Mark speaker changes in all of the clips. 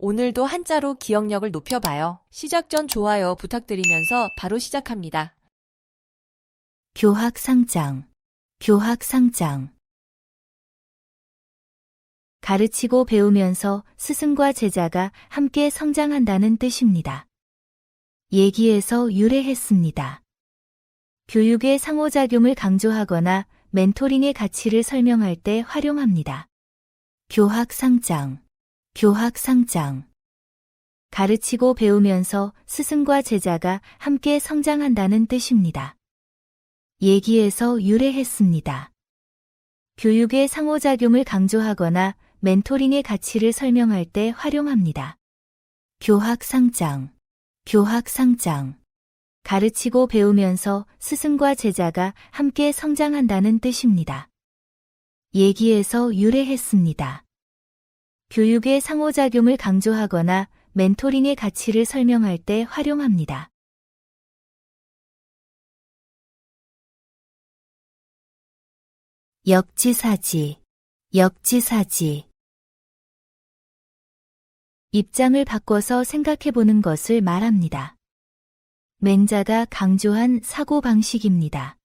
Speaker 1: 오늘도 한자로 기억력을 높여봐요. 시작 전 좋아요 부탁드리면서 바로 시작합니다.
Speaker 2: 교학상장, 교학상장. 가르치고 배우면서 스승과 제자가 함께 성장한다는 뜻입니다. 얘기에서 유래했습니다. 교육의 상호작용을 강조하거나 멘토링의 가치를 설명할 때 활용합니다. 교학상장, 교학상장. 가르치고 배우면서 스승과 제자가 함께 성장한다는 뜻입니다. 얘기에서 유래했습니다. 교육의 상호작용을 강조하거나 멘토링의 가치를 설명할 때 활용합니다. 교학상장, 교학상장. 가르치고 배우면서 스승과 제자가 함께 성장한다는 뜻입니다. 얘기에서 유래했습니다. 교육의 상호작용을 강조하거나 멘토링의 가치를 설명할 때 활용합니다. 역지사지, 역지사지. 입장을 바꿔서 생각해보는 것을 말합니다. 맹자가 강조한 사고방식입니다.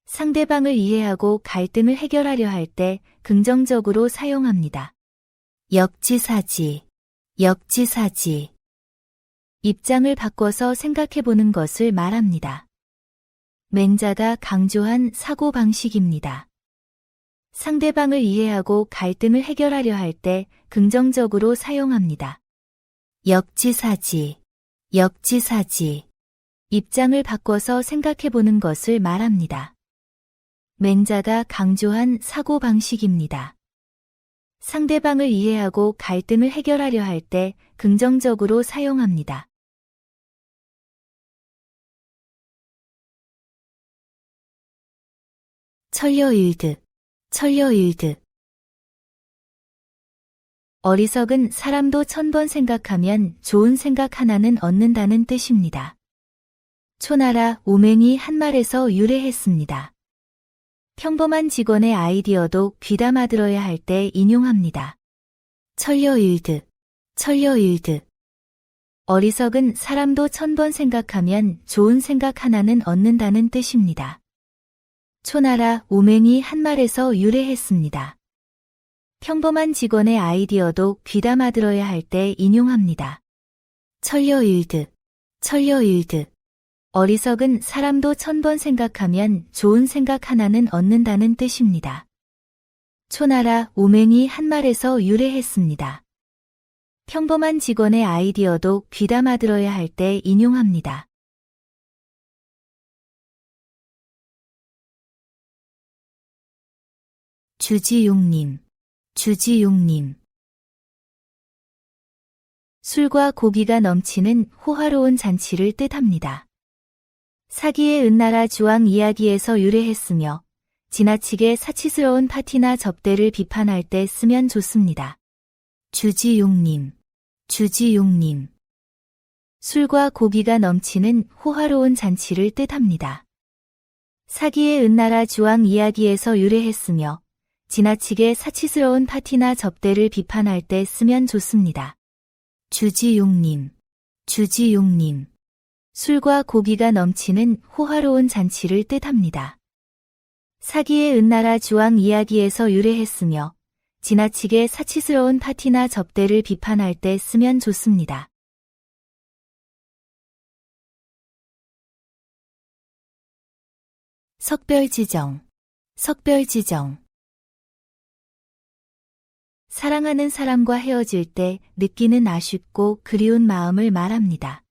Speaker 2: 상대방을 이해하고 갈등을 해결하려 할 때 긍정적으로 사용합니다. 역지사지, 역지사지. 입장을 바꿔서 생각해보는 것을 말합니다. 맹자가 강조한 사고방식입니다. 상대방을 이해하고 갈등을 해결하려 할 때 긍정적으로 사용합니다. 역지사지, 역지사지. 입장을 바꿔서 생각해보는 것을 말합니다. 맹자가 강조한 사고방식입니다. 상대방을 이해하고 갈등을 해결하려 할 때 긍정적으로 사용합니다. 천려일득, 천려일득. 어리석은 사람도 1000번 생각하면 좋은 생각 하나는 얻는다는 뜻입니다. 초나라 오맹이 한 말에서 유래했습니다. 평범한 직원의 아이디어도 귀담아 들어야 할 때 인용합니다. 천려일득, 천려일득. 어리석은 사람도 1000번 생각하면 좋은 생각 하나는 얻는다는 뜻입니다. 초나라 오맹이 한 말에서 유래했습니다. 평범한 직원의 아이디어도 귀담아 들어야 할 때 인용합니다. 천려일득, 천려일득. 어리석은 사람도 1000번 생각하면 좋은 생각 하나는 얻는다는 뜻입니다. 초나라 오맹이 한 말에서 유래했습니다. 평범한 직원의 아이디어도 귀담아 들어야 할 때 인용합니다. 주지용님, 주지용님. 술과 고기가 넘치는 호화로운 잔치를 뜻합니다. 사기의 은나라 주왕 이야기에서 유래했으며 지나치게 사치스러운 파티나 접대를 비판할 때 쓰면 좋습니다. 주지용님, 주지용님. 술과 고기가 넘치는 호화로운 잔치를 뜻합니다. 사기의 은나라 주왕 이야기에서 유래했으며 지나치게 사치스러운 파티나 접대를 비판할 때 쓰면 좋습니다. 주지용님, 주지용님. 술과 고기가 넘치는 호화로운 잔치를 뜻합니다. 사기의 은나라 주왕 이야기에서 유래했으며 지나치게 사치스러운 파티나 접대를 비판할 때 쓰면 좋습니다. 석별지정, 석별지정. 사랑하는 사람과 헤어질 때 느끼는 아쉽고 그리운 마음을 말합니다.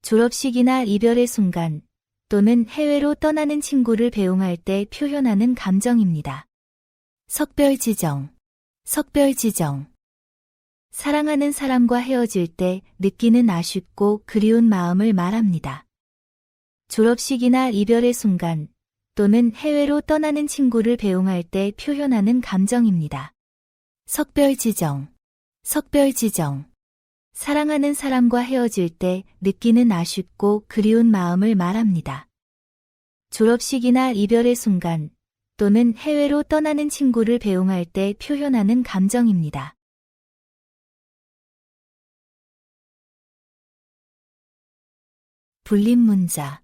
Speaker 2: 졸업식이나 이별의 순간 또는 해외로 떠나는 친구를 배웅할 때 표현하는 감정입니다. 석별지정, 석별지정. 사랑하는 사람과 헤어질 때 느끼는 아쉽고 그리운 마음을 말합니다. 졸업식이나 이별의 순간 또는 해외로 떠나는 친구를 배웅할 때 표현하는 감정입니다. 석별지정, 석별지정. 사랑하는 사람과 헤어질 때 느끼는 아쉽고 그리운 마음을 말합니다. 졸업식이나 이별의 순간 또는 해외로 떠나는 친구를 배웅할 때 표현하는 감정입니다. 불립문자,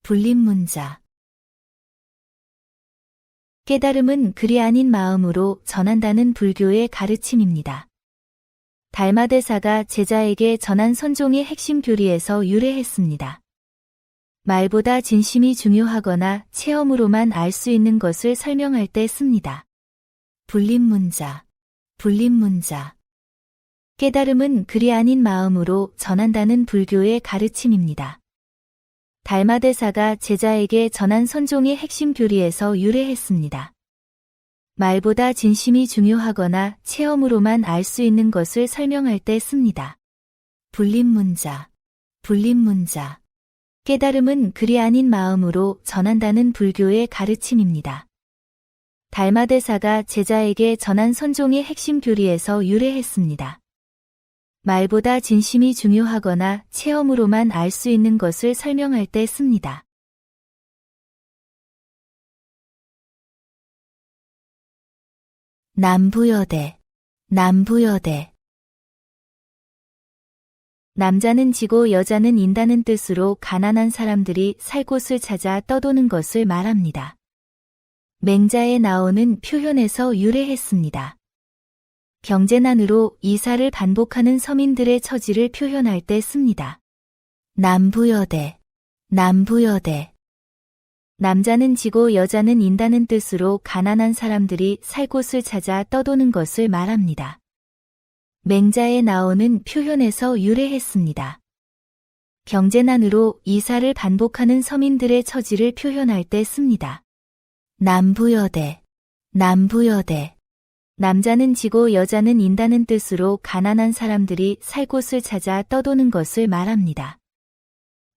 Speaker 2: 불립문자. 깨달음은 글이 아닌 마음으로 전한다는 불교의 가르침입니다. 달마대사가 제자에게 전한 선종의 핵심 교리에서 유래했습니다. 말보다 진심이 중요하거나 체험으로만 알 수 있는 것을 설명할 때 씁니다. 불립문자, 불립문자. 깨달음은 글이 아닌 마음으로 전한다는 불교의 가르침입니다. 달마대사가 제자에게 전한 선종의 핵심 교리에서 유래했습니다. 말보다 진심이 중요하거나 체험으로만 알 수 있는 것을 설명할 때 씁니다. 불립문자, 불립문자. 깨달음은 글이 아닌 마음으로 전한다는 불교의 가르침입니다. 달마대사가 제자에게 전한 선종의 핵심 교리에서 유래했습니다. 말보다 진심이 중요하거나 체험으로만 알 수 있는 것을 설명할 때 씁니다. 남부여대, 남부여대. 남자는 지고 여자는 인다는 뜻으로 가난한 사람들이 살 곳을 찾아 떠도는 것을 말합니다. 맹자에 나오는 표현에서 유래했습니다. 경제난으로 이사를 반복하는 서민들의 처지를 표현할 때 씁니다. 남부여대, 남부여대. 남자는 지고 여자는 인다는 뜻으로 가난한 사람들이 살 곳을 찾아 떠도는 것을 말합니다. 맹자에 나오는 표현에서 유래했습니다. 경제난으로 이사를 반복하는 서민들의 처지를 표현할 때 씁니다. 남부여대, 남부여대. 남자는 지고 여자는 인다는 뜻으로 가난한 사람들이 살 곳을 찾아 떠도는 것을 말합니다.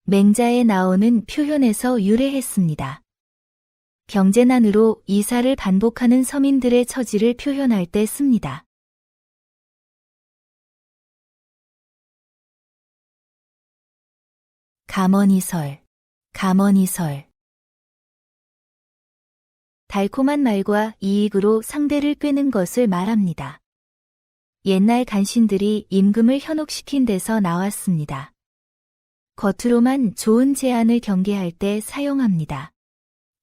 Speaker 2: 맹자에 나오는 표현에서 유래했습니다. 경제난으로 이사를 반복하는 서민들의 처지를 표현할 때 씁니다. 감언이설, 감언이설. 달콤한 말과 이익으로 상대를 꿰는 것을 말합니다. 옛날 간신들이 임금을 현혹시킨 데서 나왔습니다. 겉으로만 좋은 제안을 경계할 때 사용합니다.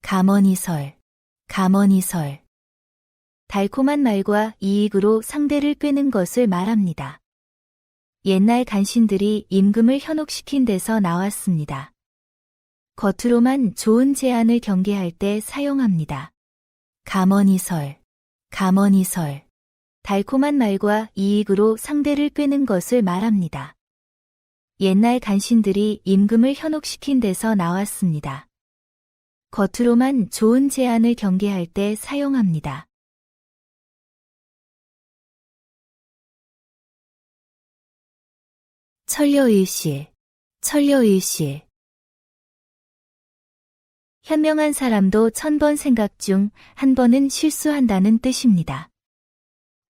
Speaker 2: 감언이설, 감언이설. 달콤한 말과 이익으로 상대를 꿰는 것을 말합니다. 옛날 간신들이 임금을 현혹시킨 데서 나왔습니다. 겉으로만 좋은 제안을 경계할 때 사용합니다. 감언이설, 감언이설. 달콤한 말과 이익으로 상대를 꿰는 것을 말합니다. 옛날 간신들이 임금을 현혹시킨 데서 나왔습니다. 겉으로만 좋은 제안을 경계할 때 사용합니다. 천려일실, 천려일실. 현명한 사람도 1000번 생각 중 한 번은 실수한다는 뜻입니다.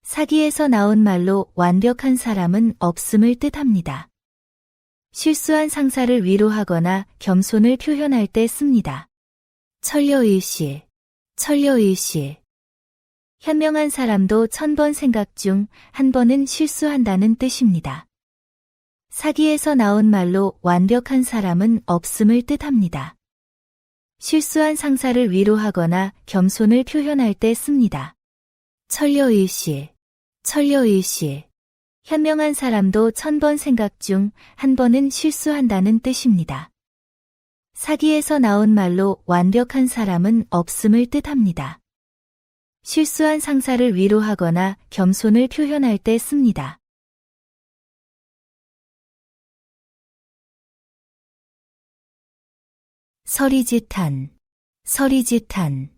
Speaker 2: 사기에서 나온 말로 완벽한 사람은 없음을 뜻합니다. 실수한 상사를 위로하거나 겸손을 표현할 때 씁니다. 천려일실, 천려일실. 현명한 사람도 1000번 생각 중 한 번은 실수한다는 뜻입니다. 사기에서 나온 말로 완벽한 사람은 없음을 뜻합니다. 실수한 상사를 위로하거나 겸손을 표현할 때 씁니다. 천려일실, 천려일실. 현명한 사람도 1000번 생각 중 한 번은 실수한다는 뜻입니다. 사기에서 나온 말로 완벽한 사람은 없음을 뜻합니다. 실수한 상사를 위로하거나 겸손을 표현할 때 씁니다. 서리짓한, 서리짓한.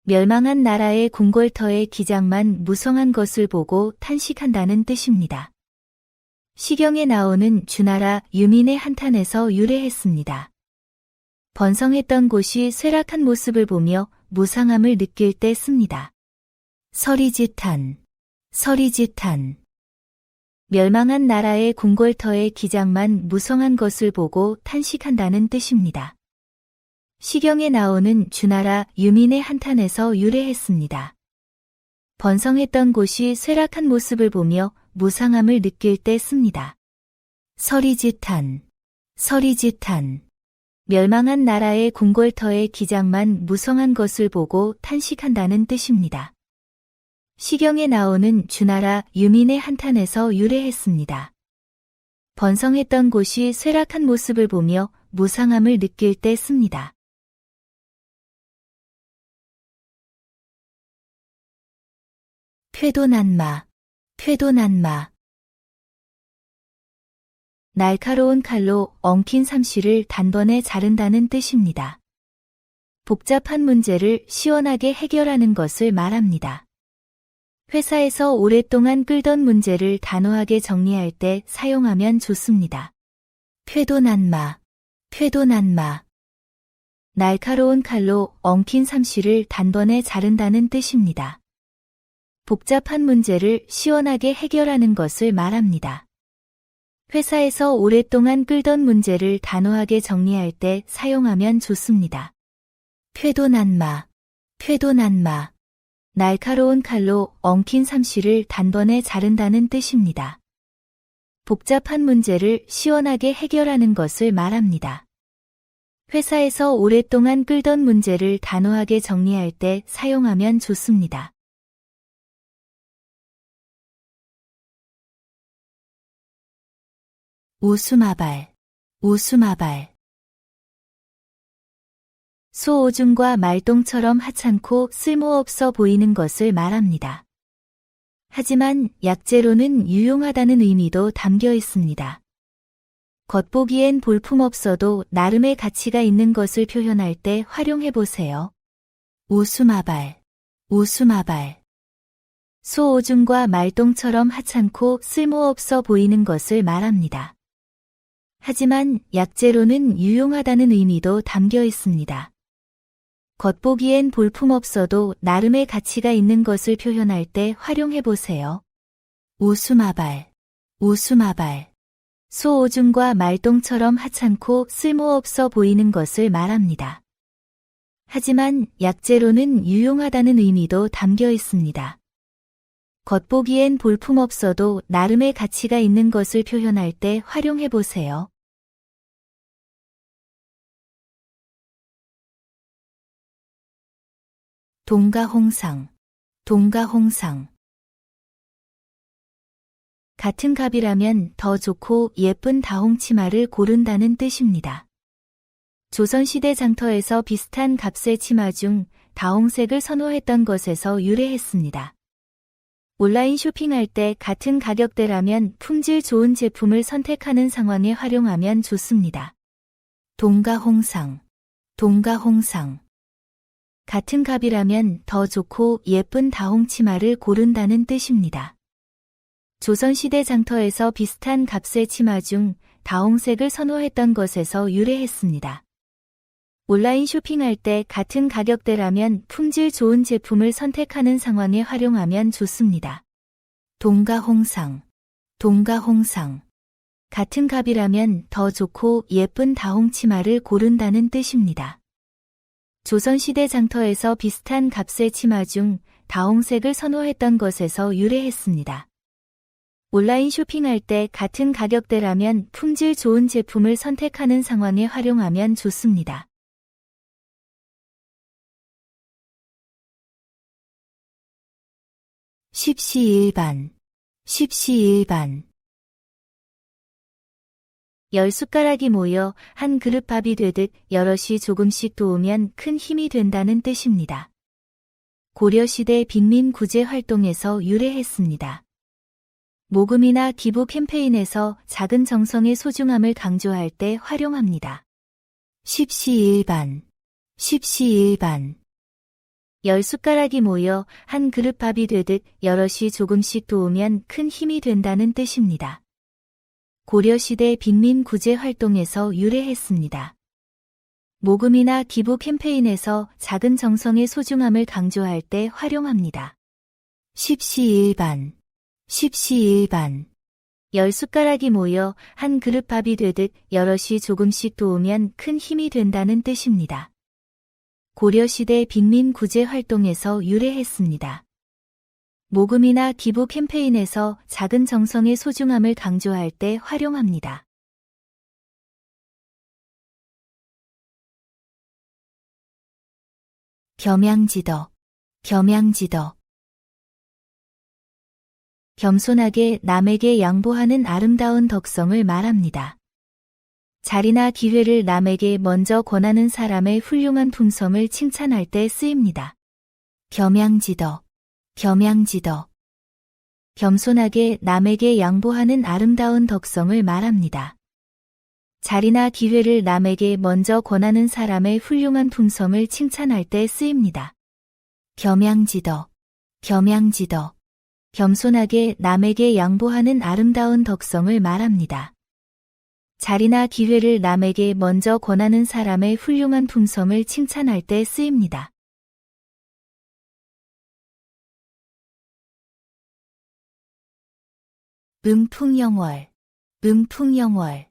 Speaker 2: 멸망한 나라의 궁궐터의 기장만 무성한 것을 보고 탄식한다는 뜻입니다. 시경에 나오는 주나라 유민의 한탄에서 유래했습니다. 번성했던 곳이 쇠락한 모습을 보며 무상함을 느낄 때 씁니다. 서리짓한, 서리짓한. 멸망한 나라의 궁궐터의 기장만 무성한 것을 보고 탄식한다는 뜻입니다. 시경에 나오는 주나라 유민의 한탄에서 유래했습니다. 번성했던 곳이 쇠락한 모습을 보며 무상함을 느낄 때 씁니다. 서리지탄, 서리지탄. 멸망한 나라의 궁궐터의 기장만 무성한 것을 보고 탄식한다는 뜻입니다. 시경에 나오는 주나라 유민의 한탄에서 유래했습니다. 번성했던 곳이 쇠락한 모습을 보며 무상함을 느낄 때 씁니다. 쾌도난마, 쾌도난마. 날카로운 칼로 엉킨 삼시를 단번에 자른다는 뜻입니다. 복잡한 문제를 시원하게 해결하는 것을 말합니다. 회사에서 오랫동안 끌던 문제를 단호하게 정리할 때 사용하면 좋습니다. 쾌도난마, 쾌도난마. 날카로운 칼로 엉킨 삼시를 단번에 자른다는 뜻입니다. 복잡한 문제를 시원하게 해결하는 것을 말합니다. 회사에서 오랫동안 끌던 문제를 단호하게 정리할 때 사용하면 좋습니다. 쾌도난마, 쾌도난마. 날카로운 칼로 엉킨 삼시를 단번에 자른다는 뜻입니다. 복잡한 문제를 시원하게 해결하는 것을 말합니다. 회사에서 오랫동안 끌던 문제를 단호하게 정리할 때 사용하면 좋습니다. 오수마발, 오수마발. 소오줌과 말똥처럼 하찮고 쓸모없어 보이는 것을 말합니다. 하지만 약재로는 유용하다는 의미도 담겨 있습니다. 겉보기엔 볼품없어도 나름의 가치가 있는 것을 표현할 때 활용해보세요. 오수마발, 오수마발. 소오줌과 말똥처럼 하찮고 쓸모없어 보이는 것을 말합니다. 하지만 약재로는 유용하다는 의미도 담겨 있습니다. 겉보기엔 볼품없어도 나름의 가치가 있는 것을 표현할 때 활용해보세요. 오수마발, 오수마발. 소오줌과 말똥처럼 하찮고 쓸모없어 보이는 것을 말합니다. 하지만 약재로는 유용하다는 의미도 담겨 있습니다. 겉보기엔 볼품없어도 나름의 가치가 있는 것을 표현할 때 활용해보세요. 동가홍상, 동가홍상. 같은 값이라면 더 좋고 예쁜 다홍치마를 고른다는 뜻입니다. 조선시대 장터에서 비슷한 값의 치마 중 다홍색을 선호했던 것에서 유래했습니다. 온라인 쇼핑할 때 같은 가격대라면 품질 좋은 제품을 선택하는 상황에 활용하면 좋습니다. 동가홍상, 동가홍상. 같은 값이라면 더 좋고 예쁜 다홍치마를 고른다는 뜻입니다. 조선시대 장터에서 비슷한 값의 치마 중 다홍색을 선호했던 것에서 유래했습니다. 온라인 쇼핑할 때 같은 가격대라면 품질 좋은 제품을 선택하는 상황에 활용하면 좋습니다. 동가홍상, 동가홍상. 같은 값이라면 더 좋고 예쁜 다홍치마를 고른다는 뜻입니다. 조선시대 장터에서 비슷한 값의 치마 중 다홍색을 선호했던 것에서 유래했습니다. 온라인 쇼핑할 때 같은 가격대라면 품질 좋은 제품을 선택하는 상황에 활용하면 좋습니다. 십시일반, 십시일반. 10숟가락이 모여 한 그릇 밥이 되듯 여럿이 조금씩 도우면 큰 힘이 된다는 뜻입니다. 고려시대 빈민 구제 활동에서 유래했습니다. 모금이나 기부 캠페인에서 작은 정성의 소중함을 강조할 때 활용합니다. 십시일반, 십시일반. 10숟가락이 모여 한 그릇 밥이 되듯 여럿이 조금씩 도우면 큰 힘이 된다는 뜻입니다. 고려시대 빈민 구제 활동에서 유래했습니다. 모금이나 기부 캠페인에서 작은 정성의 소중함을 강조할 때 활용합니다. 십시일반, 십시일반. 10숟가락이 모여 한 그릇 밥이 되듯 여럿이 조금씩 도우면 큰 힘이 된다는 뜻입니다. 고려시대 빈민 구제 활동에서 유래했습니다. 모금이나 기부 캠페인에서 작은 정성의 소중함을 강조할 때 활용합니다. 겸양지덕, 겸양지덕. 겸손하게 남에게 양보하는 아름다운 덕성을 말합니다. 자리나 기회를 남에게 먼저 권하는 사람의 훌륭한 품성을 칭찬할 때 쓰입니다. 겸양지덕, 겸양지덕. 겸손하게 남에게 양보하는 아름다운 덕성을 말합니다. 자리나 기회를 남에게 먼저 권하는 사람의 훌륭한 품성을 칭찬할 때 쓰입니다. 겸양지덕, 겸양지덕. 겸손하게 남에게 양보하는 아름다운 덕성을 말합니다. 자리나 기회를 남에게 먼저 권하는 사람의 훌륭한 품성을 칭찬할 때 쓰입니다. 음풍영월, 음풍영월.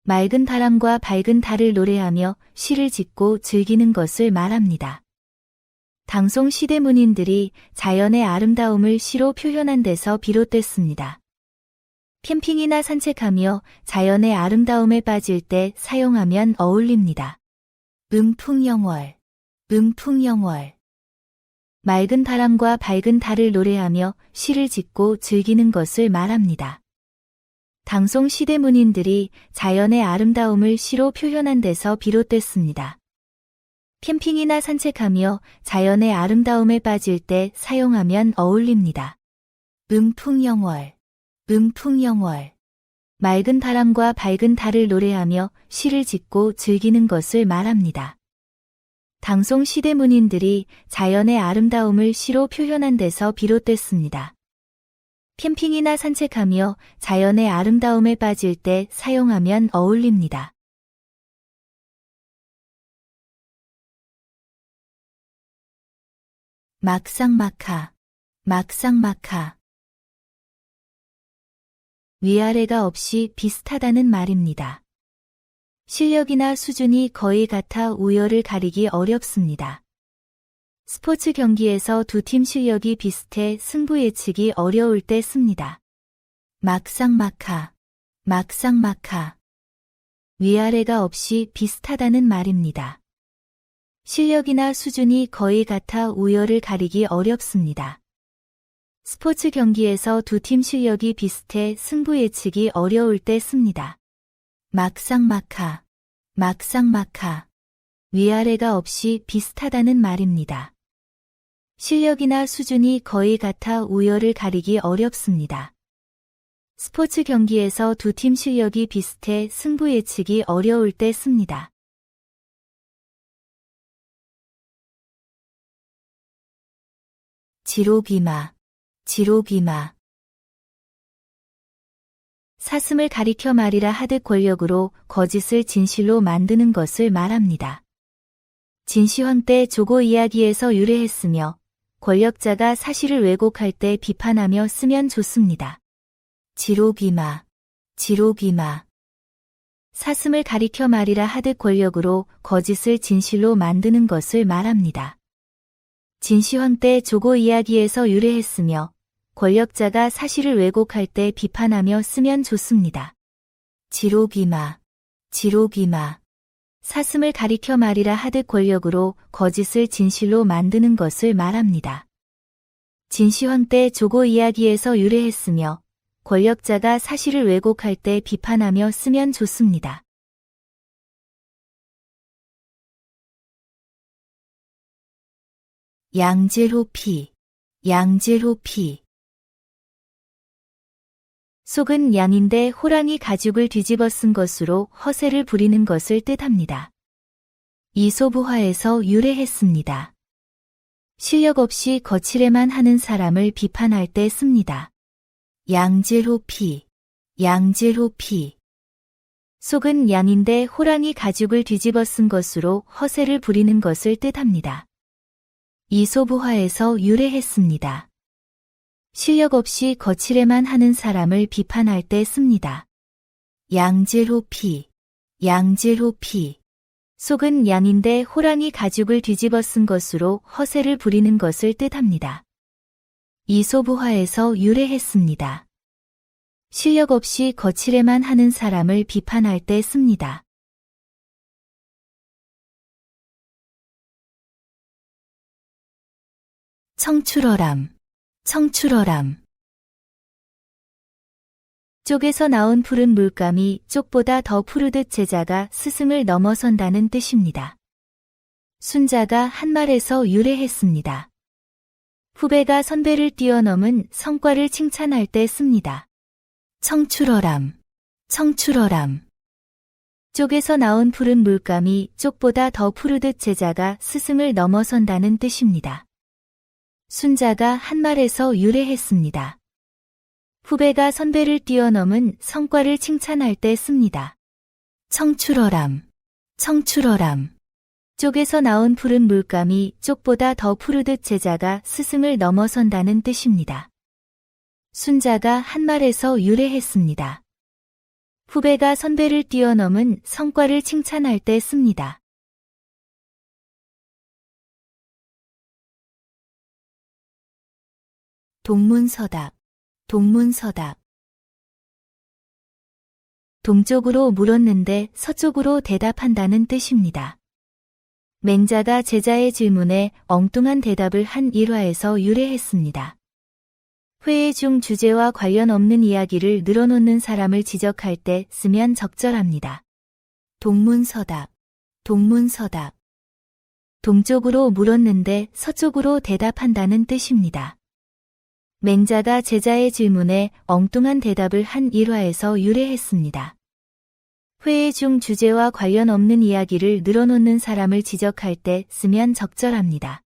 Speaker 2: 맑은 바람과 밝은 달을 노래하며 시를 짓고 즐기는 것을 말합니다. 당송 시대문인들이 자연의 아름다움을 시로 표현한 데서 비롯됐습니다. 캠핑이나 산책하며 자연의 아름다움에 빠질 때 사용하면 어울립니다. 음풍영월, 음풍영월. 맑은 바람과 밝은 달을 노래하며 시를 짓고 즐기는 것을 말합니다. 당송 시대문인들이 자연의 아름다움을 시로 표현한 데서 비롯됐습니다. 캠핑이나 산책하며 자연의 아름다움에 빠질 때 사용하면 어울립니다. 음풍영월, 음풍영월. 맑은 바람과 밝은 달을 노래하며 시를 짓고 즐기는 것을 말합니다. 당송 시대문인들이 자연의 아름다움을 시로 표현한 데서 비롯됐습니다. 캠핑이나 산책하며 자연의 아름다움에 빠질 때 사용하면 어울립니다. 막상막하, 막상막하. 위아래가 없이 비슷하다는 말입니다. 실력이나 수준이 거의 같아 우열을 가리기 어렵습니다. 스포츠 경기에서 두 팀 실력이 비슷해 승부 예측이 어려울 때 씁니다. 막상막하, 막상막하. 위아래가 없이 비슷하다는 말입니다. 실력이나 수준이 거의 같아 우열을 가리기 어렵습니다. 스포츠 경기에서 두 팀 실력이 비슷해 승부 예측이 어려울 때 씁니다. 막상막하, 막상막하. 위아래가 없이 비슷하다는 말입니다. 실력이나 수준이 거의 같아 우열을 가리기 어렵습니다. 스포츠 경기에서 두 팀 실력이 비슷해 승부 예측이 어려울 때 씁니다. 지록이마, 지록이마. 사슴을 가리켜 말이라 하듯 권력으로 거짓을 진실로 만드는 것을 말합니다. 진시황 때 조고 이야기에서 유래했으며 권력자가 사실을 왜곡할 때 비판하며 쓰면 좋습니다. 지록이마, 지록이마. 사슴을 가리켜 말이라 하듯 권력으로 거짓을 진실로 만드는 것을 말합니다. 진시황 때 조고 이야기에서 유래했으며 권력자가 사실을 왜곡할 때 비판하며 쓰면 좋습니다. 지록이마, 지록이마. 사슴을 가리켜 말이라 하듯 권력으로 거짓을 진실로 만드는 것을 말합니다. 진시황 때 조고 이야기에서 유래했으며 권력자가 사실을 왜곡할 때 비판하며 쓰면 좋습니다. 양질호피, 양질호피. 속은 양인데 호랑이 가죽을 뒤집어 쓴 것으로 허세를 부리는 것을 뜻합니다. 이솝우화에서 유래했습니다. 실력 없이 거칠에만 하는 사람을 비판할 때 씁니다. 양질호피, 양질호피. 속은 양인데 호랑이 가죽을 뒤집어 쓴 것으로 허세를 부리는 것을 뜻합니다. 이솝우화에서 유래했습니다. 실력 없이 거칠에만 하는 사람을 비판할 때 씁니다. 양질호피, 양질호피. 속은 양인데 호랑이 가죽을 뒤집어 쓴 것으로 허세를 부리는 것을 뜻합니다. 이솝우화에서 유래했습니다. 실력 없이 거칠에만 하는 사람을 비판할 때 씁니다. 청출어람, 청출어람. 쪽에서 나온 푸른 물감이 쪽보다 더 푸르듯 제자가 스승을 넘어선다는 뜻입니다. 순자가 한말에서 유래했습니다. 후배가 선배를 뛰어넘은 성과를 칭찬할 때 씁니다. 청출어람, 청출어람. 쪽에서 나온 푸른 물감이 쪽보다 더 푸르듯 제자가 스승을 넘어선다는 뜻입니다. 순자가 한말에서 유래했습니다. 후배가 선배를 뛰어넘은 성과를 칭찬할 때 씁니다. 청출어람, 청출어람. 쪽에서 나온 푸른 물감이 쪽보다 더 푸르듯 제자가 스승을 넘어선다는 뜻입니다. 순자가 한말에서 유래했습니다. 후배가 선배를 뛰어넘은 성과를 칭찬할 때 씁니다. 동문서답, 동문서답. 동쪽으로 물었는데 서쪽으로 대답한다는 뜻입니다. 맹자가 제자의 질문에 엉뚱한 대답을 한 일화에서 유래했습니다. 회의 중 주제와 관련 없는 이야기를 늘어놓는 사람을 지적할 때 쓰면 적절합니다. 동문서답, 동문서답. 동쪽으로 물었는데 서쪽으로 대답한다는 뜻입니다. 맹자가 제자의 질문에 엉뚱한 대답을 한 일화에서 유래했습니다. 회의 중 주제와 관련 없는 이야기를 늘어놓는 사람을 지적할 때 쓰면 적절합니다.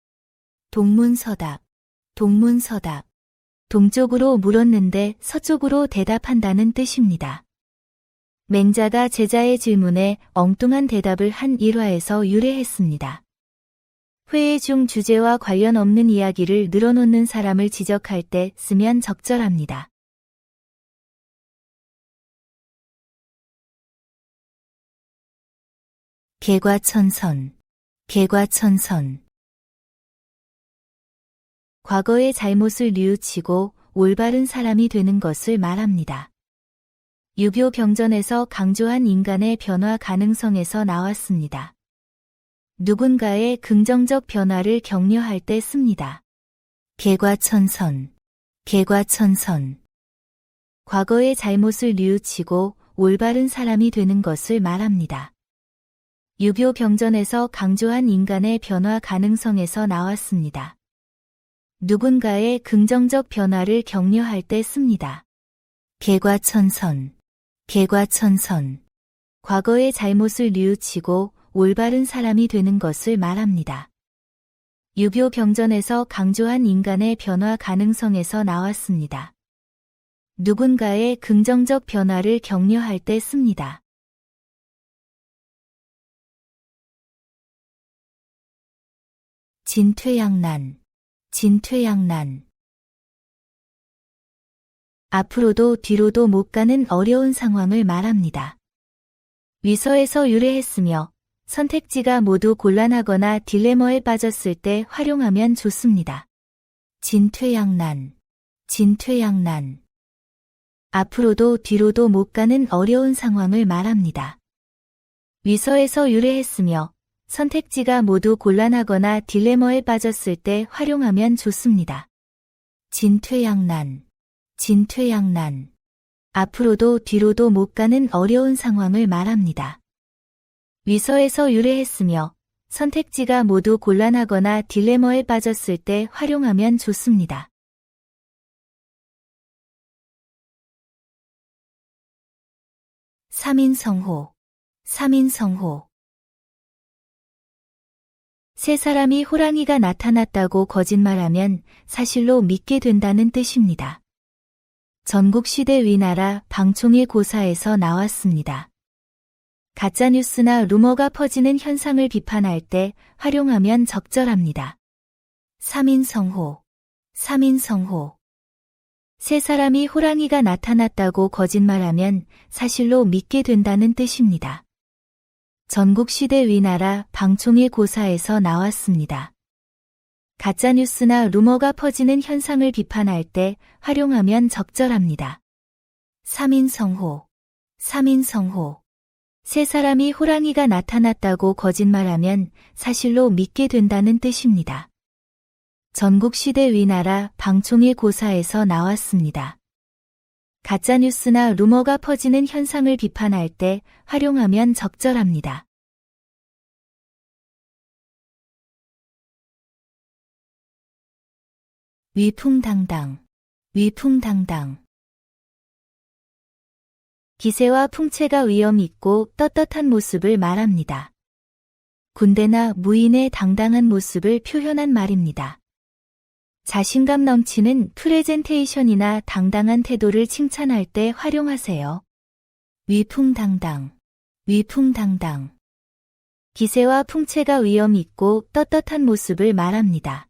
Speaker 2: 동문서답, 동문서답. 동쪽으로 물었는데 서쪽으로 대답한다는 뜻입니다. 맹자가 제자의 질문에 엉뚱한 대답을 한 일화에서 유래했습니다. 회의 중 주제와 관련 없는 이야기를 늘어놓는 사람을 지적할 때 쓰면 적절합니다. 개과천선, 개과천선. 과거의 잘못을 뉘우치고 올바른 사람이 되는 것을 말합니다. 유교 병전에서 강조한 인간의 변화 가능성에서 나왔습니다. 누군가의 긍정적 변화를 격려할 때 씁니다. 개과천선, 개과천선. 과거의 잘못을 뉘우치고 올바른 사람이 되는 것을 말합니다. 유교 병전에서 강조한 인간의 변화 가능성에서 나왔습니다. 누군가의 긍정적 변화를 격려할 때 씁니다. 개과천선, 개과천선. 과거의 잘못을 뉘우치고 올바른 사람이 되는 것을 말합니다. 유교 병전에서 강조한 인간의 변화 가능성에서 나왔습니다. 누군가의 긍정적 변화를 격려할 때 씁니다. 진퇴양난, 진퇴양난. 앞으로도 뒤로도 못 가는 어려운 상황을 말합니다. 위서에서 유래했으며 선택지가 모두 곤란하거나 딜레머에 빠졌을 때 활용하면 좋습니다. 진퇴양난, 진퇴양난. 앞으로도 뒤로도 못 가는 어려운 상황을 말합니다. 위서에서 유래했으며 선택지가 모두 곤란하거나 딜레머에 빠졌을 때 활용하면 좋습니다. 진퇴양난, 진퇴양난. 앞으로도 뒤로도 못 가는 어려운 상황을 말합니다. 위서에서 유래했으며 선택지가 모두 곤란하거나 딜레머에 빠졌을 때 활용하면 좋습니다. 삼인성호, 삼인성호. 세 사람이 호랑이가 나타났다고 거짓말하면 사실로 믿게 된다는 뜻입니다. 전국시대 위나라 방총의 고사에서 나왔습니다. 가짜뉴스나 루머가 퍼지는 현상을 비판할 때 활용하면 적절합니다. 삼인성호, 삼인성호. 세 사람이 호랑이가 나타났다고 거짓말하면 사실로 믿게 된다는 뜻입니다. 전국시대 위나라 방총의 고사에서 나왔습니다. 가짜뉴스나 루머가 퍼지는 현상을 비판할 때 활용하면 적절합니다. 삼인성호, 삼인성호. 세 사람이 호랑이가 나타났다고 거짓말하면 사실로 믿게 된다는 뜻입니다. 전국시대 위나라 방총의 고사에서 나왔습니다. 가짜뉴스나 루머가 퍼지는 현상을 비판할 때 활용하면 적절합니다. 위풍당당, 위풍당당. 기세와 풍채가 위엄 있고 떳떳한 모습을 말합니다. 군대나 무인의 당당한 모습을 표현한 말입니다. 자신감 넘치는 프레젠테이션이나 당당한 태도를 칭찬할 때 활용하세요. 위풍당당, 위풍당당. 기세와 풍채가 위엄 있고 떳떳한 모습을 말합니다.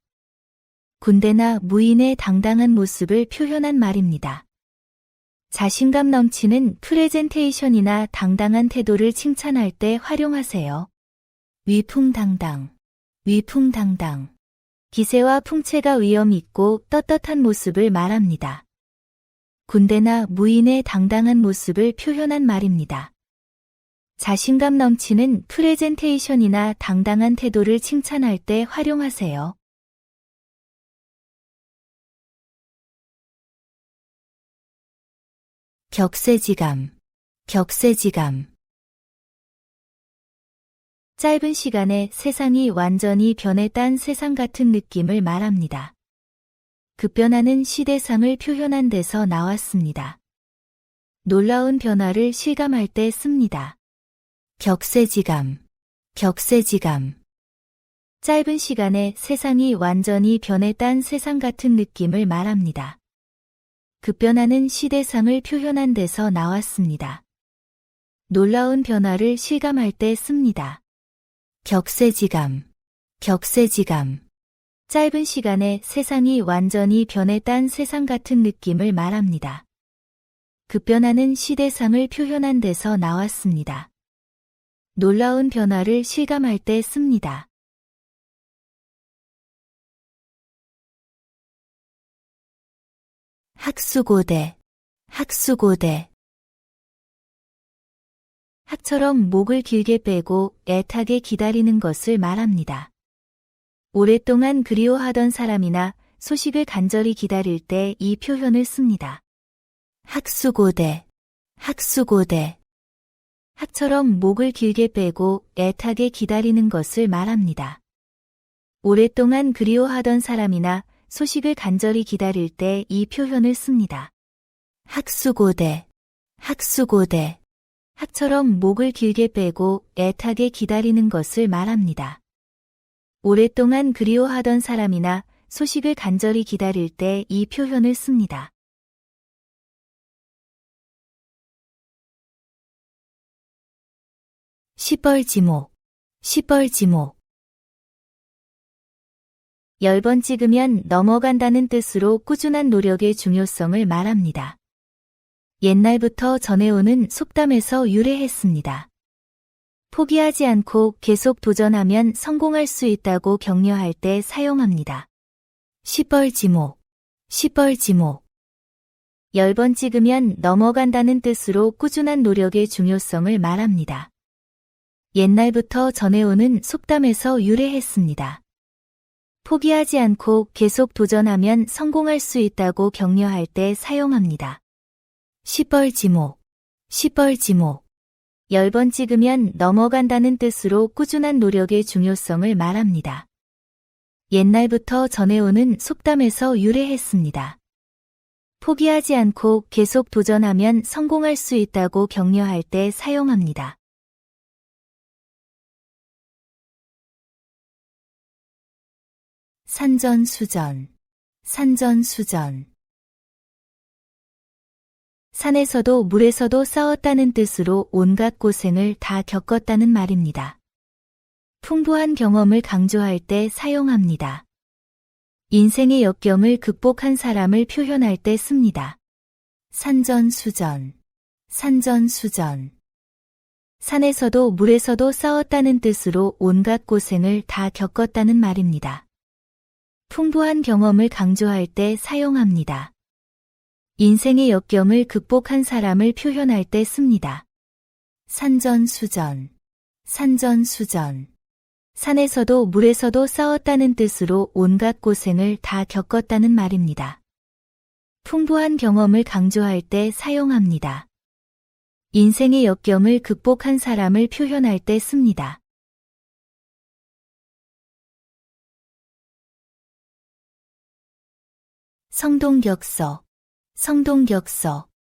Speaker 2: 군대나 무인의 당당한 모습을 표현한 말입니다. 자신감 넘치는 프레젠테이션이나 당당한 태도를 칭찬할 때 활용하세요. 위풍당당, 위풍당당. 기세와 풍채가 위엄 있고 떳떳한 모습을 말합니다. 군대나 무인의 당당한 모습을 표현한 말입니다. 자신감 넘치는 프레젠테이션이나 당당한 태도를 칭찬할 때 활용하세요. 격세지감, 격세지감. 짧은 시간에 세상이 완전히 변했단 세상 같은 느낌을 말합니다. 급변하는 시대상을 표현한 데서 나왔습니다. 놀라운 변화를 실감할 때 씁니다. 격세지감, 격세지감. 짧은 시간에 세상이 완전히 변했단 세상 같은 느낌을 말합니다. 급변하는 시대상을 표현한 데서 나왔습니다. 놀라운 변화를 실감할 때 씁니다. 격세지감, 격세지감. 짧은 시간에 세상이 완전히 변했단 세상 같은 느낌을 말합니다. 급변하는 시대상을 표현한 데서 나왔습니다. 놀라운 변화를 실감할 때 씁니다. 학수고대, 학수고대. 학처럼 목을 길게 빼고 애타게 기다리는 것을 말합니다. 오랫동안 그리워하던 사람이나 소식을 간절히 기다릴 때 이 표현을 씁니다. 학수고대, 학수고대. 학처럼 목을 길게 빼고 애타게 기다리는 것을 말합니다. 오랫동안 그리워하던 사람이나 소식을 간절히 기다릴 때 이 표현을 씁니다. 학수고대, 학수고대. 학처럼 목을 길게 빼고 애타게 기다리는 것을 말합니다. 오랫동안 그리워하던 사람이나 소식을 간절히 기다릴 때 이 표현을 씁니다. 시뻘지목, 시뻘지목. 10번 찍으면 넘어간다는 뜻으로 꾸준한 노력의 중요성을 말합니다. 옛날부터 전해오는 속담에서 유래했습니다. 포기하지 않고 계속 도전하면 성공할 수 있다고 격려할 때 사용합니다. 시뻘지목, 시뻘지목. 10번 찍으면 넘어간다는 뜻으로 꾸준한 노력의 중요성을 말합니다. 옛날부터 전해오는 속담에서 유래했습니다. 포기하지 않고 계속 도전하면 성공할 수 있다고 격려할 때 사용합니다. 시뻘지목, 시뻘지목. 10번 찍으면 넘어간다는 뜻으로 꾸준한 노력의 중요성을 말합니다. 옛날부터 전해오는 속담에서 유래했습니다. 포기하지 않고 계속 도전하면 성공할 수 있다고 격려할 때 사용합니다. 산전수전, 산전수전. 산에서도 물에서도 싸웠다는 뜻으로 온갖 고생을 다 겪었다는 말입니다. 풍부한 경험을 강조할 때 사용합니다. 인생의 역경을 극복한 사람을 표현할 때 씁니다. 산전수전, 산전수전. 산에서도 물에서도 싸웠다는 뜻으로 온갖 고생을 다 겪었다는 말입니다. 풍부한 경험을 강조할 때 사용합니다. 인생의 역경을 극복한 사람을 표현할 때 씁니다. 산전수전, 산전수전. 산에서도 물에서도 싸웠다는 뜻으로 온갖 고생을 다 겪었다는 말입니다. 풍부한 경험을 강조할 때 사용합니다. 인생의 역경을 극복한 사람을 표현할 때 씁니다. 성동격서, 성동격서.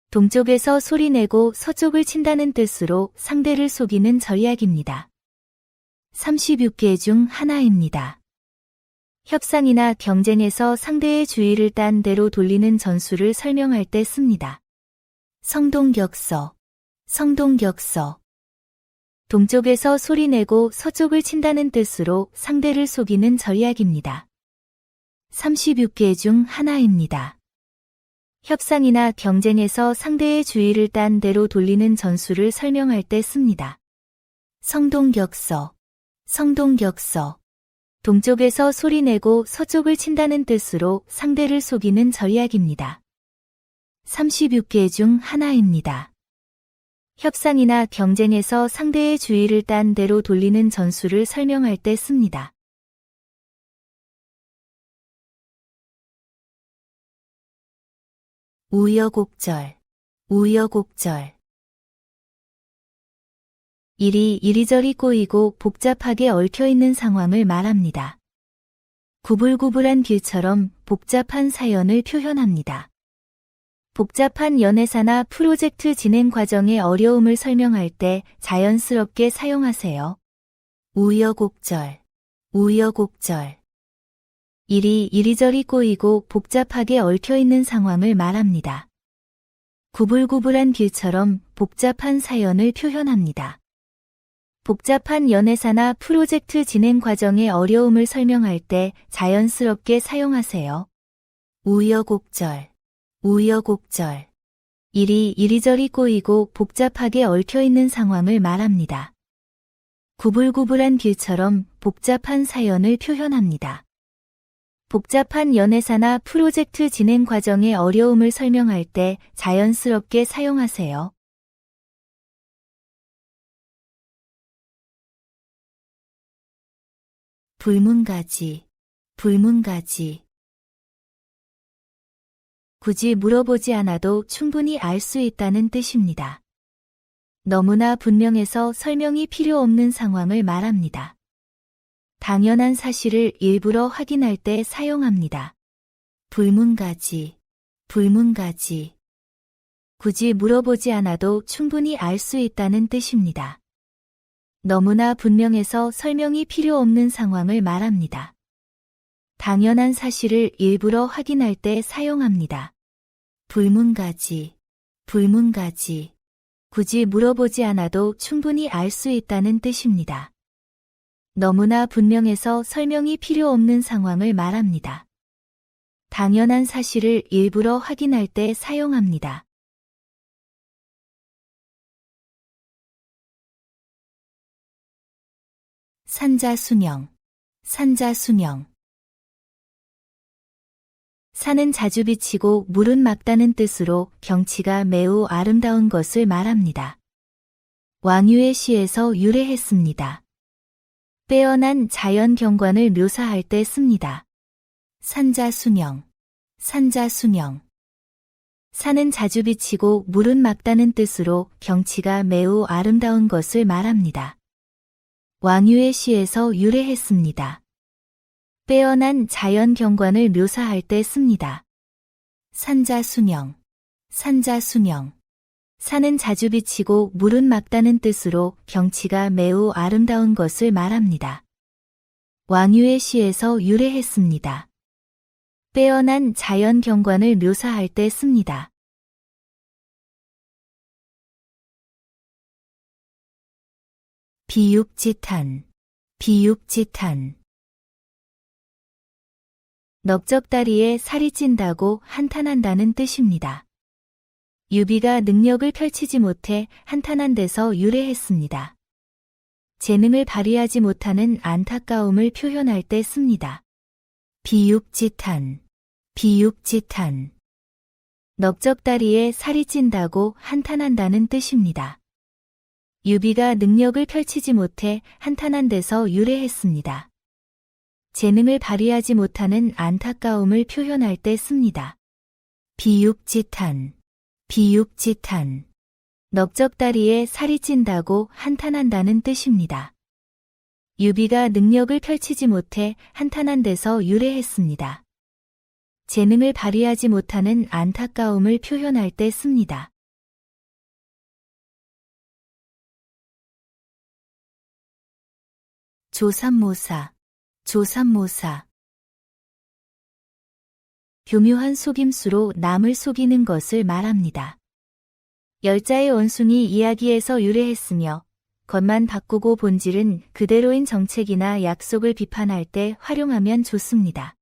Speaker 2: 동쪽에서 소리내고 서쪽을 친다는 뜻으로 상대를 속이는 전략입니다. 36개 중 하나입니다. 협상이나 경쟁에서 상대의 주의를 딴 데로 돌리는 전술을 설명할 때 씁니다. 성동격서, 성동격서. 동쪽에서 소리내고 서쪽을 친다는 뜻으로 상대를 속이는 전략입니다. 36개 중 하나입니다. 협상이나 경쟁에서 상대의 주의를 딴 데로 돌리는 전술을 설명할 때 씁니다. 성동격서, 성동격서. 동쪽에서 소리내고 서쪽을 친다는 뜻으로 상대를 속이는 전략입니다. 36개 중 하나입니다. 협상이나 경쟁에서 상대의 주의를 딴 데로 돌리는 전술을 설명할 때 씁니다. 우여곡절, 우여곡절. 일이 이리저리 꼬이고 복잡하게 얽혀있는 상황을 말합니다. 구불구불한 길처럼 복잡한 사연을 표현합니다. 복잡한 연애사나 프로젝트 진행 과정의 어려움을 설명할 때 자연스럽게 사용하세요. 우여곡절, 우여곡절. 일이 이리저리 꼬이고 복잡하게 얽혀있는 상황을 말합니다. 구불구불한 길처럼 복잡한 사연을 표현합니다. 복잡한 연애사나 프로젝트 진행 과정의 어려움을 설명할 때 자연스럽게 사용하세요. 우여곡절, 우여곡절. 일이 이리저리 꼬이고 복잡하게 얽혀있는 상황을 말합니다. 구불구불한 길처럼 복잡한 사연을 표현합니다. 복잡한 연애사나 프로젝트 진행 과정의 어려움을 설명할 때 자연스럽게 사용하세요. 불문가지, 불문가지. 굳이 물어보지 않아도 충분히 알 수 있다는 뜻입니다. 너무나 분명해서 설명이 필요 없는 상황을 말합니다. 당연한 사실을 일부러 확인할 때 사용합니다. 불문가지, 불문가지. 굳이 물어보지 않아도 충분히 알 수 있다는 뜻입니다. 너무나 분명해서 설명이 필요 없는 상황을 말합니다. 당연한 사실을 일부러 확인할 때 사용합니다. 불문가지, 불문가지. 굳이 물어보지 않아도 충분히 알 수 있다는 뜻입니다. 너무나 분명해서 설명이 필요 없는 상황을 말합니다. 당연한 사실을 일부러 확인할 때 사용합니다. 산자순영, 산자순영. 산은 자주 비치고 물은 맑다는 뜻으로 경치가 매우 아름다운 것을 말합니다. 왕유의 시에서 유래했습니다. 빼어난 자연 경관을 묘사할 때 씁니다. 산자순영, 산자순영. 산은 자주 비치고 물은 맑다는 뜻으로 경치가 매우 아름다운 것을 말합니다. 왕유의 시에서 유래했습니다. 빼어난 자연 경관을 묘사할 때 씁니다. 산자순영, 산자순영. 산은 자주 비치고 물은 맑다는 뜻으로 경치가 매우 아름다운 것을 말합니다. 왕유의 시에서 유래했습니다. 빼어난 자연 경관을 묘사할 때 씁니다. 비육지탄, 비육지탄. 넓적다리에 살이 찐다고 한탄한다는 뜻입니다. 유비가 능력을 펼치지 못해 한탄한 데서 유래했습니다. 재능을 발휘하지 못하는 안타까움을 표현할 때 씁니다. 비육지탄, 비육지탄. 넓적다리에 살이 찐다고 한탄한다는 뜻입니다. 유비가 능력을 펼치지 못해 한탄한 데서 유래했습니다. 재능을 발휘하지 못하는 안타까움을 표현할 때 씁니다. 비육지탄, 비육지탄. 넓적다리에 살이 찐다고 한탄한다는 뜻입니다. 유비가 능력을 펼치지 못해 한탄한 데서 유래했습니다. 재능을 발휘하지 못하는 안타까움을 표현할 때 씁니다. 조삼모사, 조삼모사. 교묘한 속임수로 남을 속이는 것을 말합니다. 열자의 원숭이 이야기에서 유래했으며 겉만 바꾸고 본질은 그대로인 정책이나 약속을 비판할 때 활용하면 좋습니다.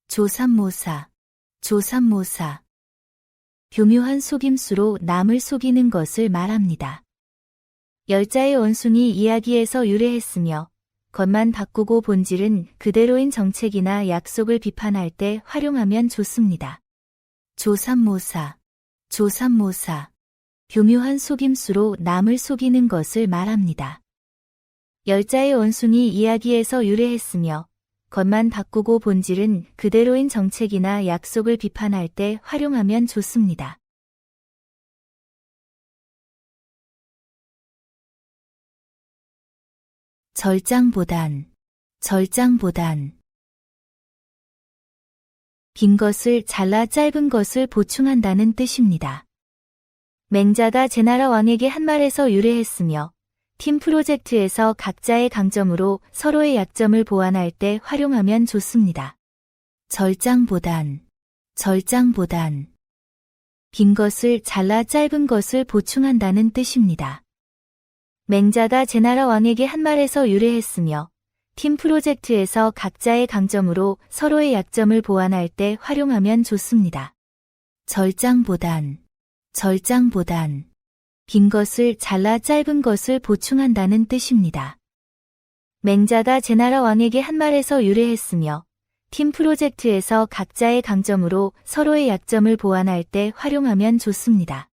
Speaker 2: 조삼모사, 조삼모사. 교묘한 속임수로 남을 속이는 것을 말합니다. 열자의 원숭이 이야기에서 유래했으며 겉만 바꾸고 본질은 그대로인 정책이나 약속을 비판할 때 활용하면 좋습니다. 조삼모사, 조삼모사. 교묘한 속임수로 남을 속이는 것을 말합니다. 열자의 원숭이 이야기에서 유래했으며 겉만 바꾸고 본질은 그대로인 정책이나 약속을 비판할 때 활용하면 좋습니다. 절장보단, 절장보단. 긴 것을 잘라 짧은 것을 보충한다는 뜻입니다. 맹자가 제나라 왕에게 한 말에서 유래했으며 팀 프로젝트에서 각자의 강점으로 서로의 약점을 보완할 때 활용하면 좋습니다. 절장보단, 절장보단. 긴 것을 잘라 짧은 것을 보충한다는 뜻입니다. 맹자가 제나라 왕에게 한 말에서 유래했으며 팀 프로젝트에서 각자의 강점으로 서로의 약점을 보완할 때 활용하면 좋습니다. 절장보단, 절장보단. 긴 것을 잘라 짧은 것을 보충한다는 뜻입니다. 맹자가 제나라 왕에게 한 말에서 유래했으며 팀 프로젝트에서 각자의 강점으로 서로의 약점을 보완할 때 활용하면 좋습니다.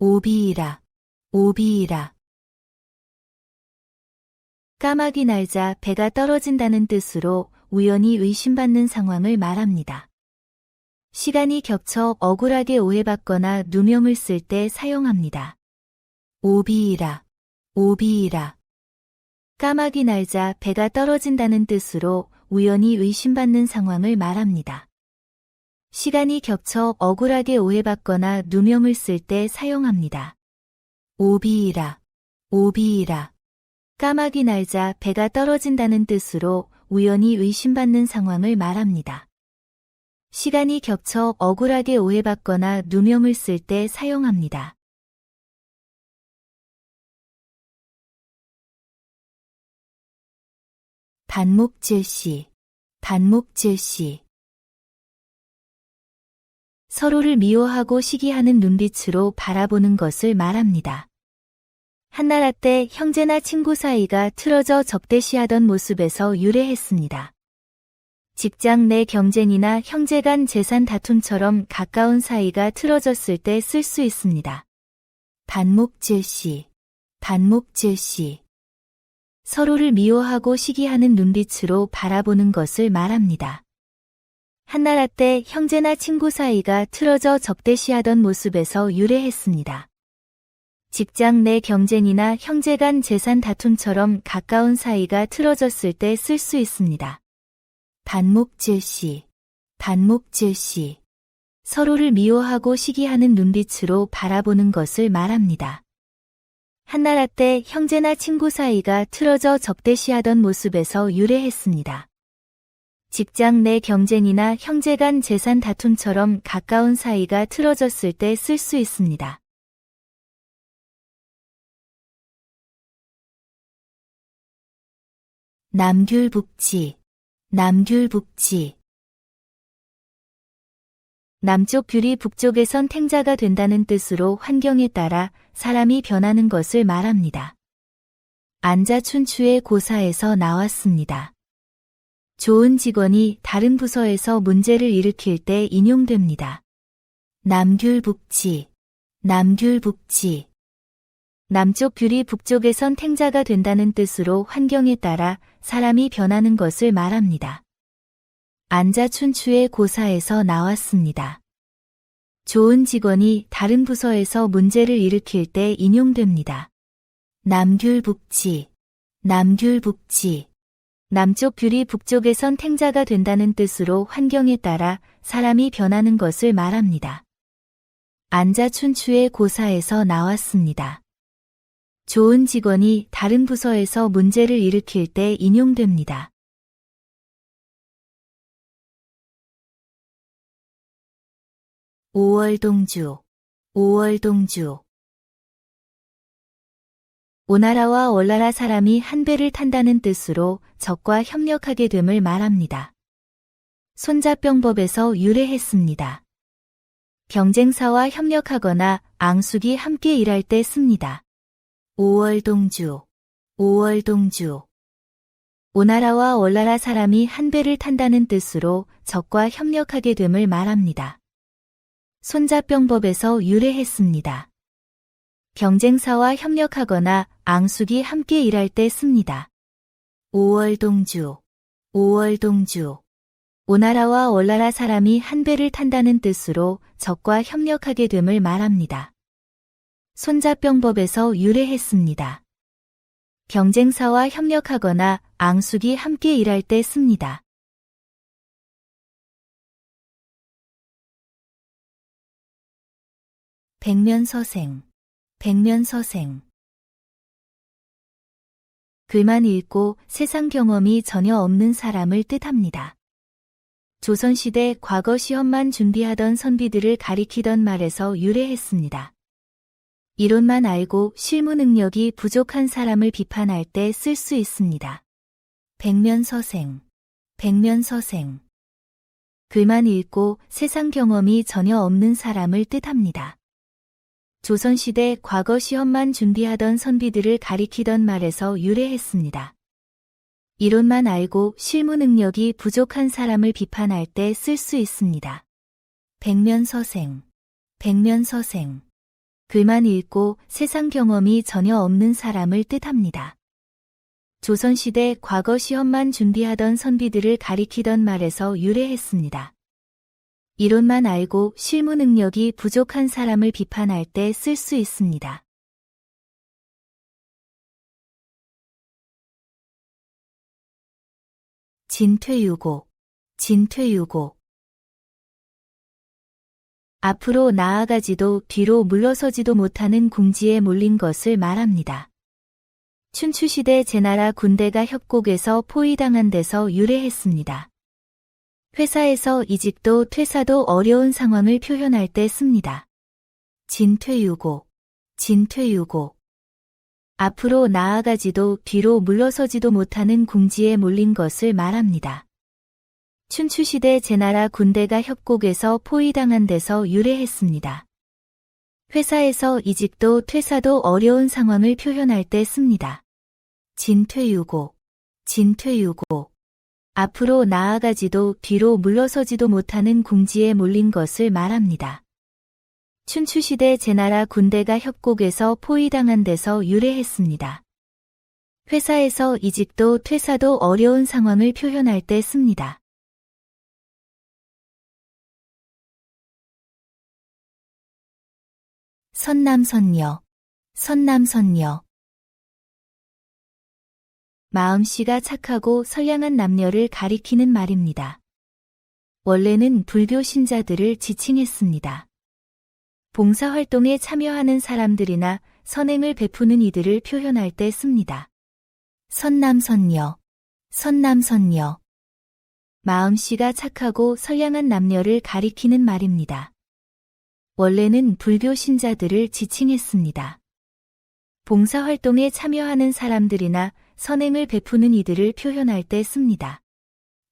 Speaker 2: 오비이라, 오비이라. 까마귀 날자 배가 떨어진다는 뜻으로 우연히 의심받는 상황을 말합니다. 시간이 겹쳐 억울하게 오해받거나 누명을 쓸 때 사용합니다. 오비이라, 오비이라. 까마귀 날자 배가 떨어진다는 뜻으로 우연히 의심받는 상황을 말합니다. 시간이 겹쳐 억울하게 오해받거나 누명을 쓸 때 사용합니다. 오비이라, 오비이라. 까마귀 날자 배가 떨어진다는 뜻으로 우연히 의심받는 상황을 말합니다. 시간이 겹쳐 억울하게 오해받거나 누명을 쓸 때 사용합니다. 단목질시, 단목질시. 서로를 미워하고 시기하는 눈빛으로 바라보는 것을 말합니다. 한나라 때 형제나 친구 사이가 틀어져 적대시하던 모습에서 유래했습니다. 직장 내 경쟁이나 형제 간 재산 다툼처럼 가까운 사이가 틀어졌을 때 쓸 수 있습니다. 단목질시, 단목질시. 서로를 미워하고 시기하는 눈빛으로 바라보는 것을 말합니다. 한나라 때 형제나 친구 사이가 틀어져 적대시하던 모습에서 유래했습니다. 직장 내 경쟁이나 형제 간 재산 다툼처럼 가까운 사이가 틀어졌을 때 쓸 수 있습니다. 단목질시, 단목질시. 서로를 미워하고 시기하는 눈빛으로 바라보는 것을 말합니다. 한나라 때 형제나 친구 사이가 틀어져 적대시하던 모습에서 유래했습니다. 직장 내 경쟁이나 형제 간 재산 다툼처럼 가까운 사이가 틀어졌을 때 쓸 수 있습니다. 남귤북지, 남귤북지. 남쪽 귤이 북쪽에선 탱자가 된다는 뜻으로 환경에 따라 사람이 변하는 것을 말합니다. 안자춘추의 고사에서 나왔습니다. 좋은 직원이 다른 부서에서 문제를 일으킬 때 인용됩니다. 남귤북치, 남귤북치. 남쪽 귤이 북쪽에선 탱자가 된다는 뜻으로 환경에 따라 사람이 변하는 것을 말합니다. 안자춘추의 고사에서 나왔습니다. 좋은 직원이 다른 부서에서 문제를 일으킬 때 인용됩니다. 남귤북치, 남귤북치. 남쪽 귤이 북쪽에선 탱자가 된다는 뜻으로 환경에 따라 사람이 변하는 것을 말합니다. 안자춘추의 고사에서 나왔습니다. 좋은 직원이 다른 부서에서 문제를 일으킬 때 인용됩니다. 오월동주, 오월동주. 오나라와 월나라 사람이 한 배를 탄다는 뜻으로 적과 협력하게 됨을 말합니다. 손자병법에서 유래했습니다. 경쟁사와 협력하거나 앙숙이 함께 일할 때 씁니다. 오월동주, 오월동주. 오나라와 월나라 사람이 한 배를 탄다는 뜻으로 적과 협력하게 됨을 말합니다. 손자병법에서 유래했습니다. 경쟁사와 협력하거나 앙숙이 함께 일할 때 씁니다. 오월동주, 오월동주. 오나라와 월나라 사람이 한 배를 탄다는 뜻으로 적과 협력하게 됨을 말합니다. 손자병법에서 유래했습니다. 경쟁사와 협력하거나 앙숙이 함께 일할 때 씁니다. 백면서생, 백면서생. 글만 읽고 세상 경험이 전혀 없는 사람을 뜻합니다. 조선시대 과거 시험만 준비하던 선비들을 가리키던 말에서 유래했습니다. 이론만 알고 실무 능력이 부족한 사람을 비판할 때 쓸 수 있습니다. 백면서생, 백면서생. 글만 읽고 세상 경험이 전혀 없는 사람을 뜻합니다. 조선시대 과거 시험만 준비하던 선비들을 가리키던 말에서 유래했습니다. 이론만 알고 실무 능력이 부족한 사람을 비판할 때 쓸 수 있습니다. 백면서생, 백면서생. 글만 읽고 세상 경험이 전혀 없는 사람을 뜻합니다. 조선시대 과거 시험만 준비하던 선비들을 가리키던 말에서 유래했습니다. 이론만 알고 실무 능력이 부족한 사람을 비판할 때 쓸 수 있습니다. 진퇴유곡, 진퇴유곡. 앞으로 나아가지도 뒤로 물러서지도 못하는 궁지에 몰린 것을 말합니다. 춘추시대 제나라 군대가 협곡에서 포위당한 데서 유래했습니다. 회사에서 이직도 퇴사도 어려운 상황을 표현할 때 씁니다. 진퇴유곡, 진퇴유곡. 앞으로 나아가지도 뒤로 물러서지도 못하는 궁지에 몰린 것을 말합니다. 춘추시대 제나라 군대가 협곡에서 포위당한 데서 유래했습니다. 회사에서 이직도 퇴사도 어려운 상황을 표현할 때 씁니다. 진퇴유곡, 진퇴유곡. 앞으로 나아가지도 뒤로 물러서지도 못하는 궁지에 몰린 것을 말합니다. 춘추시대 제나라 군대가 협곡에서 포위당한 데서 유래했습니다. 회사에서 이직도 퇴사도 어려운 상황을 표현할 때 씁니다. 선남선녀, 선남선녀. 마음씨가 착하고 선량한 남녀를 가리키는 말입니다. 원래는 불교 신자들을 지칭했습니다. 봉사활동에 참여하는 사람들이나 선행을 베푸는 이들을 표현할 때 씁니다. 선남선녀, 선남선녀. 마음씨가 착하고 선량한 남녀를 가리키는 말입니다. 원래는 불교 신자들을 지칭했습니다. 봉사활동에 참여하는 사람들이나 선행을 베푸는 이들을 표현할 때 씁니다.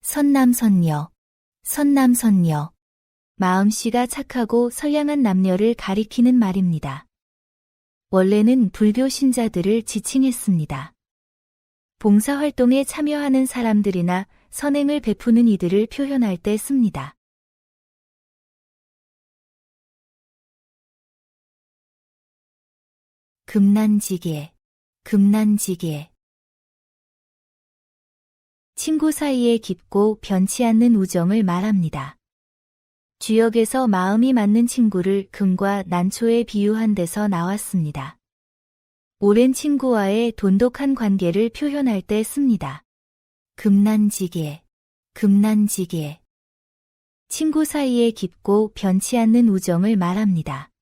Speaker 2: 선남선녀, 선남선녀. 마음씨가 착하고 선량한 남녀를 가리키는 말입니다. 원래는 불교 신자들을 지칭했습니다. 봉사활동에 참여하는 사람들이나 선행을 베푸는 이들을 표현할 때 씁니다. 금난지게, 금난지게. 친구 사이에 깊고 변치 않는 우정을 말합니다. 주역에서 마음이 맞는 친구를 금과 난초에 비유한 데서 나왔습니다. 오랜 친구와의 돈독한 관계를 표현할 때 씁니다. 금난지게, 금난지게. 친구 사이에 깊고 변치 않는 우정을 말합니다.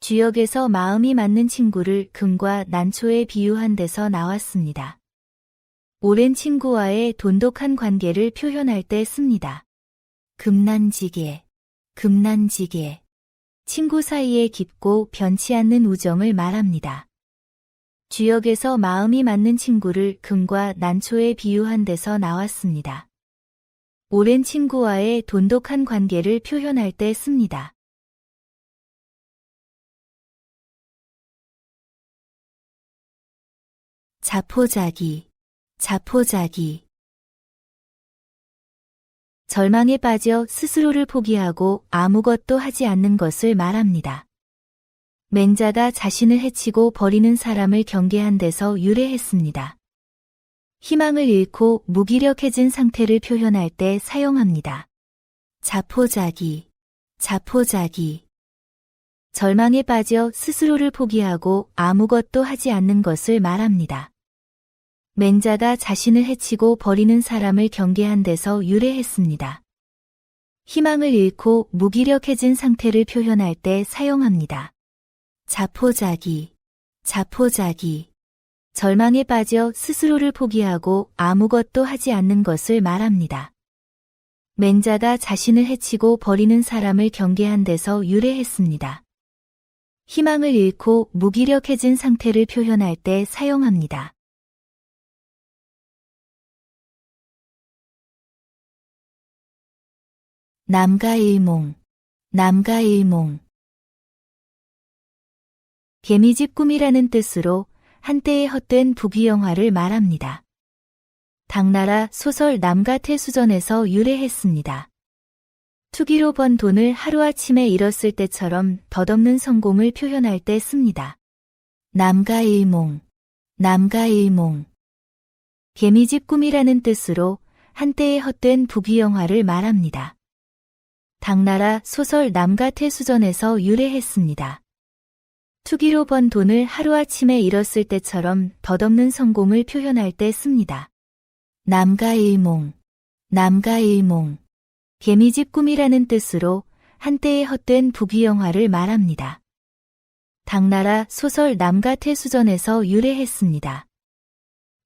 Speaker 2: 주역에서 마음이 맞는 친구를 금과 난초에 비유한 데서 나왔습니다. 오랜 친구와의 돈독한 관계를 표현할 때 씁니다. 금난지게, 금난지게. 친구 사이에 깊고 변치 않는 우정을 말합니다. 주역에서 마음이 맞는 친구를 금과 난초에 비유한 데서 나왔습니다. 오랜 친구와의 돈독한 관계를 표현할 때 씁니다. 자포자기, 자포자기. 절망에 빠져 스스로를 포기하고 아무것도 하지 않는 것을 말합니다. 맹자가 자신을 해치고 버리는 사람을 경계한 데서 유래했습니다. 희망을 잃고 무기력해진 상태를 표현할 때 사용합니다. 자포자기, 자포자기. 절망에 빠져 스스로를 포기하고 아무것도 하지 않는 것을 말합니다. 맹자가 자신을 해치고 버리는 사람을 경계한 데서 유래했습니다. 희망을 잃고 무기력해진 상태를 표현할 때 사용합니다. 자포자기, 자포자기. 절망에 빠져 스스로를 포기하고 아무것도 하지 않는 것을 말합니다. 맹자가 자신을 해치고 버리는 사람을 경계한 데서 유래했습니다. 희망을 잃고 무기력해진 상태를 표현할 때 사용합니다. 남가일몽, 남가일몽. 개미집 꿈이라는 뜻으로 한때의 헛된 부귀영화를 말합니다. 당나라 소설 남가태수전에서 유래했습니다. 투기로 번 돈을 하루아침에 잃었을 때처럼 덧없는 성공을 표현할 때 씁니다. 남가일몽, 남가일몽. 개미집 꿈이라는 뜻으로 한때의 헛된 부귀영화를 말합니다. 당나라 소설 남가태수전에서 유래했습니다. 투기로 번 돈을 하루아침에 잃었을 때처럼 덧없는 성공을 표현할 때 씁니다. 남가일몽, 남가일몽. 개미집 꿈이라는 뜻으로 한때의 헛된 부귀영화를 말합니다. 당나라 소설 남가태수전에서 유래했습니다.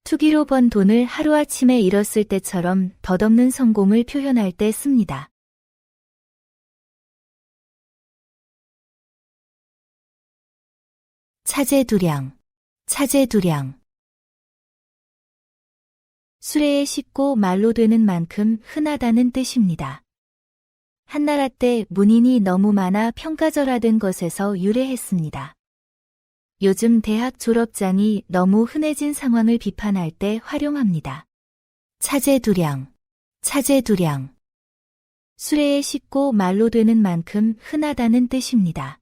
Speaker 2: 투기로 번 돈을 하루아침에 잃었을 때처럼 덧없는 성공을 표현할 때 씁니다. 차제두량, 차제두량. 수레에 싣고 말로 되는 만큼 흔하다는 뜻입니다. 한나라 때 문인이 너무 많아 평가절하된 것에서 유래했습니다. 요즘 대학 졸업장이 너무 흔해진 상황을 비판할 때 활용합니다. 차제두량, 차제두량. 수레에 싣고 말로 되는 만큼 흔하다는 뜻입니다.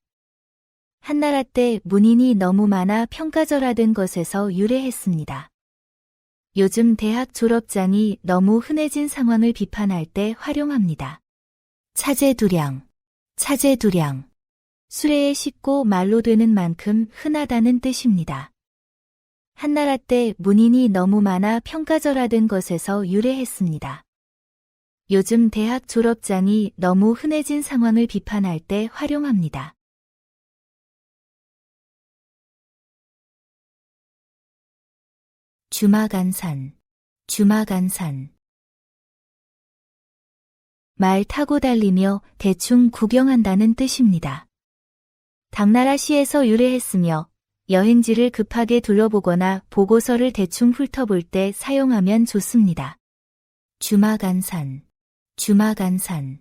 Speaker 2: 한나라 때 문인이 너무 많아 평가절하된 것에서 유래했습니다. 요즘 대학 졸업장이 너무 흔해진 상황을 비판할 때 활용합니다. 차제두량, 차제두량. 수레에 싣고 말로 되는 만큼 흔하다는 뜻입니다. 한나라 때 문인이 너무 많아 평가절하된 것에서 유래했습니다. 요즘 대학 졸업장이 너무 흔해진 상황을 비판할 때 활용합니다. 주마간산, 주마간산. 말 타고 달리며 대충 구경한다는 뜻입니다. 당나라 시에서 유래했으며 여행지를 급하게 둘러보거나 보고서를 대충 훑어볼 때 사용하면 좋습니다. 주마간산, 주마간산.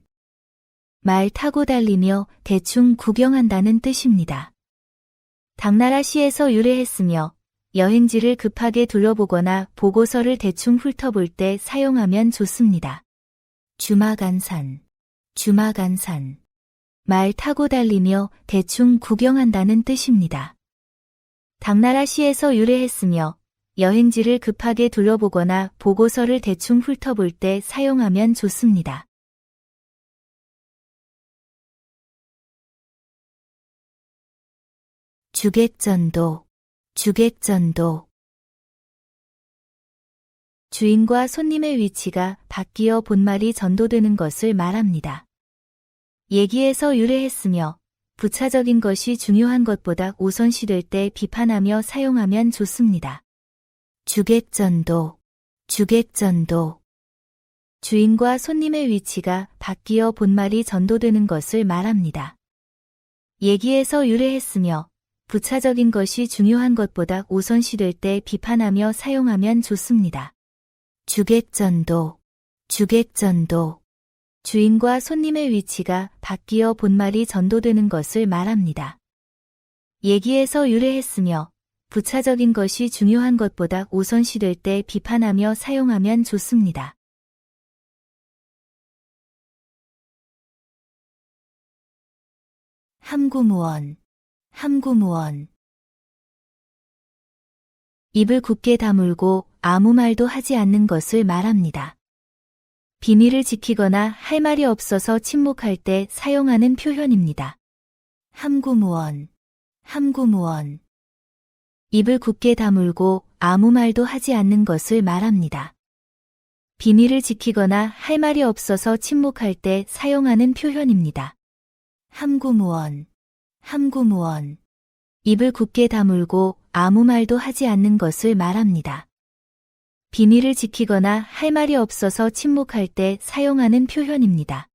Speaker 2: 말 타고 달리며 대충 구경한다는 뜻입니다. 당나라 시에서 유래했으며 여행지를 급하게 둘러보거나 보고서를 대충 훑어볼 때 사용하면 좋습니다. 주마간산, 주마간산. 말 타고 달리며 대충 구경한다는 뜻입니다. 당나라시에서 유래했으며 여행지를 급하게 둘러보거나 보고서를 대충 훑어볼 때 사용하면 좋습니다. 주객전도, 주객전도. 주인과 손님의 위치가 바뀌어 본말이 전도되는 것을 말합니다. 얘기에서 유래했으며 부차적인 것이 중요한 것보다 우선시될 때 비판하며 사용하면 좋습니다. 주객전도, 주객전도. 주인과 손님의 위치가 바뀌어 본말이 전도되는 것을 말합니다. 얘기에서 유래했으며 부차적인 것이 중요한 것보다 우선시될 때 비판하며 사용하면 좋습니다. 주객전도, 주객전도. 주인과 손님의 위치가 바뀌어 본말이 전도되는 것을 말합니다. 얘기에서 유래했으며 부차적인 것이 중요한 것보다 우선시될 때 비판하며 사용하면 좋습니다. 함구무언, 함구무언. 입을 굳게 다물고 아무 말도 하지 않는 것을 말합니다. 비밀을 지키거나 할 말이 없어서 침묵할 때 사용하는 표현입니다. 함구무언, 함구무언. 입을 굳게 다물고 아무 말도 하지 않는 것을 말합니다. 비밀을 지키거나 할 말이 없어서 침묵할 때 사용하는 표현입니다. 함구무언, 함구무언. 입을 굳게 다물고 아무 말도 하지 않는 것을 말합니다. 비밀을 지키거나 할 말이 없어서 침묵할 때 사용하는 표현입니다.